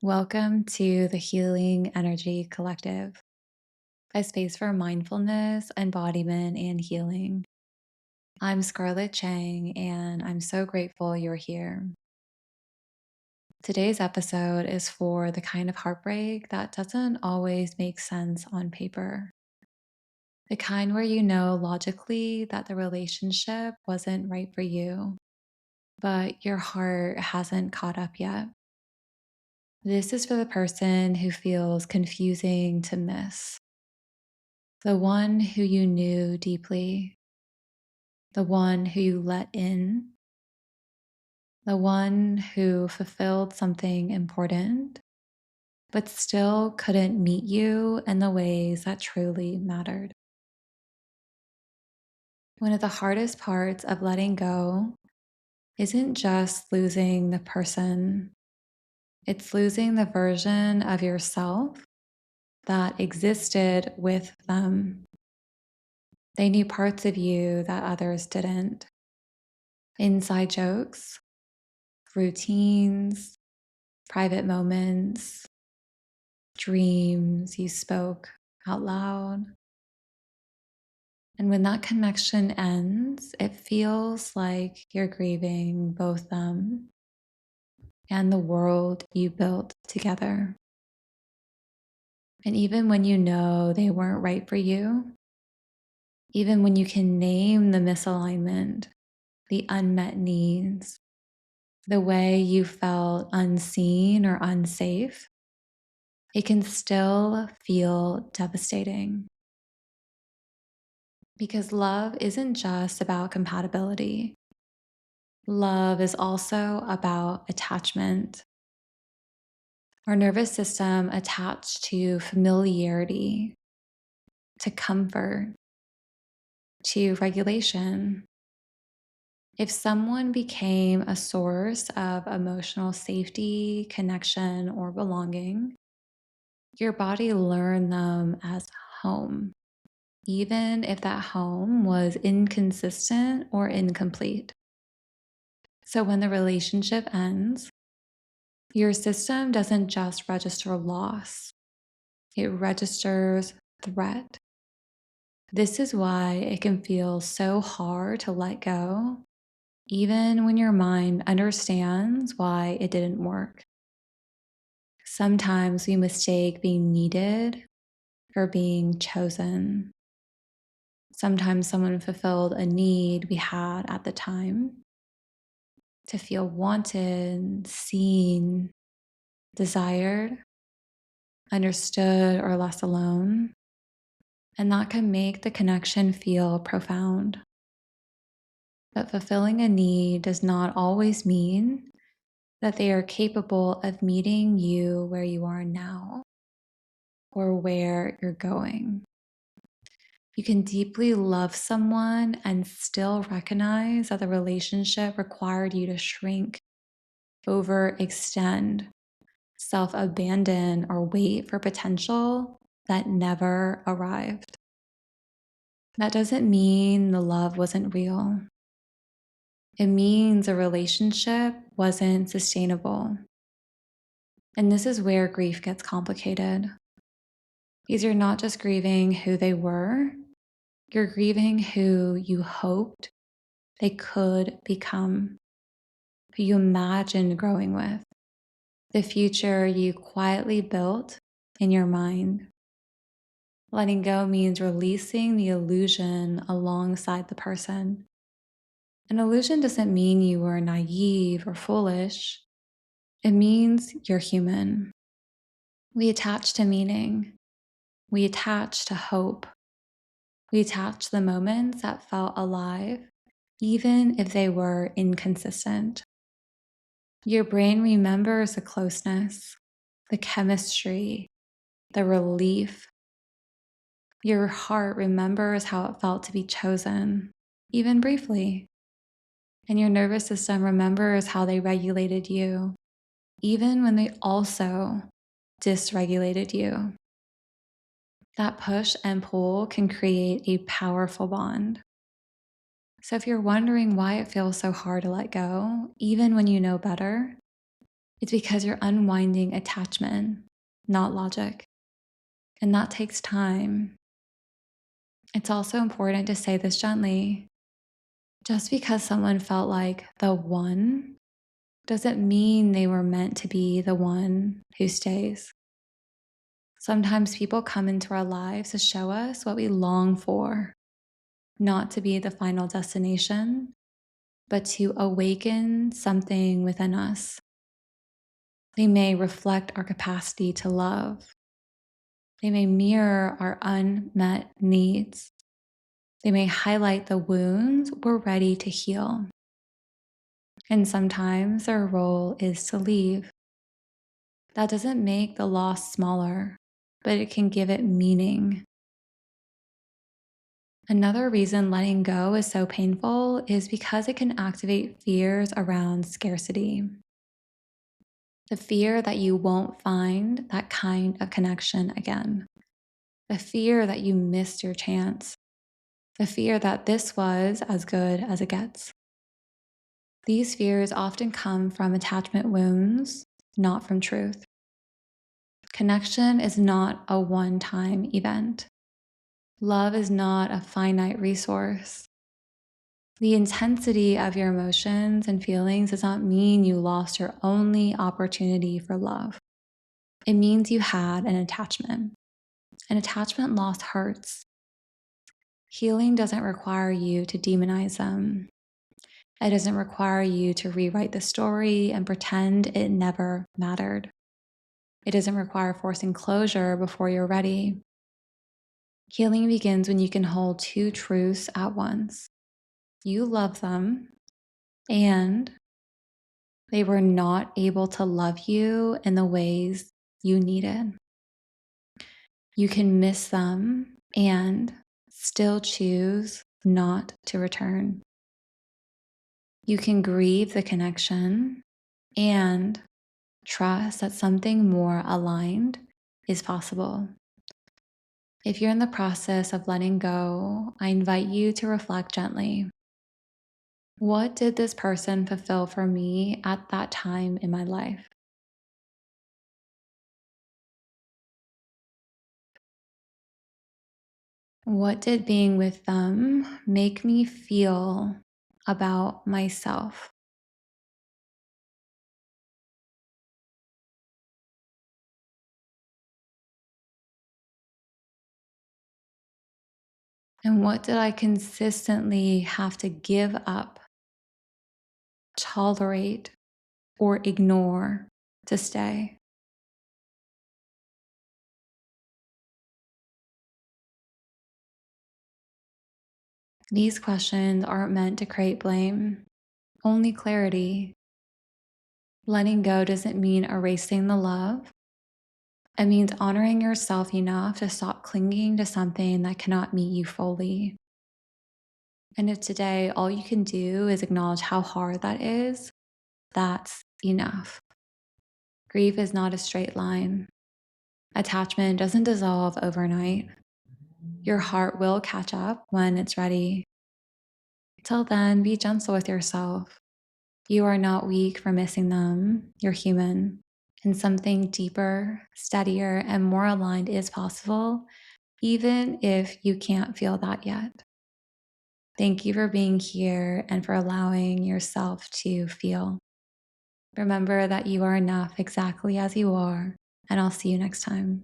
Welcome to the Healing Energy Collective, a space for mindfulness, embodiment, and healing. I'm Scarlett Chang, and I'm so grateful you're here. Today's episode is for the kind of heartbreak that doesn't always make sense on paper. The kind where you know logically that the relationship wasn't right for you, but your heart hasn't caught up yet. This is for the person who feels confusing to miss. The one who you knew deeply, the one who you let in, the one who fulfilled something important, but still couldn't meet you in the ways that truly mattered. One of the hardest parts of letting go isn't just losing the person, it's losing the version of yourself that existed with them. They knew parts of you that others didn't. Inside jokes, routines, private moments, dreams you spoke out loud. And when that connection ends, it feels like you're grieving both them and the world you built together. And even when you know they weren't right for you, even when you can name the misalignment, the unmet needs, the way you felt unseen or unsafe, it can still feel devastating. Because love isn't just about compatibility. Love is also about attachment. Our nervous system attached to familiarity, to comfort, to regulation. If someone became a source of emotional safety, connection, or belonging, your body learned them as home, even if that home was inconsistent or incomplete. So when the relationship ends, your system doesn't just register loss, it registers threat. This is why it can feel so hard to let go, even when your mind understands why it didn't work. Sometimes we mistake being needed for being chosen. Sometimes someone fulfilled a need we had at the time to feel wanted, seen, desired, understood, or less alone. And that can make the connection feel profound. But fulfilling a need does not always mean that they are capable of meeting you where you are now or where you're going. You can deeply love someone and still recognize that the relationship required you to shrink, overextend, self abandon, or wait for potential that never arrived. That doesn't mean the love wasn't real. It means a relationship wasn't sustainable. And this is where grief gets complicated. Because you're not just grieving who they were, you're grieving who you hoped they could become, who you imagined growing with, the future you quietly built in your mind. Letting go means releasing the illusion alongside the person. An illusion doesn't mean you were naive or foolish. It means you're human. We attach to meaning. We attach to hope. We attach to the moments that felt alive, even if they were inconsistent. Your brain remembers the closeness, the chemistry, the relief. Your heart remembers how it felt to be chosen, even briefly. And your nervous system remembers how they regulated you, even when they also dysregulated you. That push and pull can create a powerful bond. So if you're wondering why it feels so hard to let go, even when you know better, It's because you're unwinding attachment, not logic. And that takes time. It's also important to say this gently. Just because someone felt like the one doesn't mean they were meant to be the one who stays. Sometimes people come into our lives to show us what we long for, not to be the final destination, but to awaken something within us. They may reflect our capacity to love. They may mirror our unmet needs. They may highlight the wounds we're ready to heal. And sometimes their role is to leave. That doesn't make the loss smaller, but it can give it meaning. Another reason letting go is so painful is because it can activate fears around scarcity. The fear that you won't find that kind of connection again. The fear that you missed your chance. The fear that this was as good as it gets. These fears often come from attachment wounds, not from truth. Connection is not a one-time event. Love is not a finite resource. The intensity of your emotions and feelings does not mean you lost your only opportunity for love. It means you had an attachment. An attachment loss hurts. Healing doesn't require you to demonize them. It doesn't require you to rewrite the story and pretend it never mattered. It doesn't require forcing closure before you're ready. Healing begins when you can hold two truths at once. You love them, and they were not able to love you in the ways you needed. You can miss them and still choose not to return. You can grieve the connection and trust that something more aligned is possible. If you're in the process of letting go, I invite you to reflect gently. What did this person fulfill for me at that time in my life? What did being with them make me feel about myself? And what did I consistently have to give up, tolerate, or ignore to stay? These questions aren't meant to create blame, only clarity. Letting go doesn't mean erasing the love. It means honoring yourself enough to stop clinging to something that cannot meet you fully. And if today all you can do is acknowledge how hard that is, that's enough. Grief is not a straight line. Attachment doesn't dissolve overnight. Your heart will catch up when it's ready. Till then, be gentle with yourself. You are not weak for missing them. You're human. And something deeper, steadier, and more aligned is possible, even if you can't feel that yet. Thank you for being here and for allowing yourself to feel. Remember that you are enough exactly as you are, and I'll see you next time.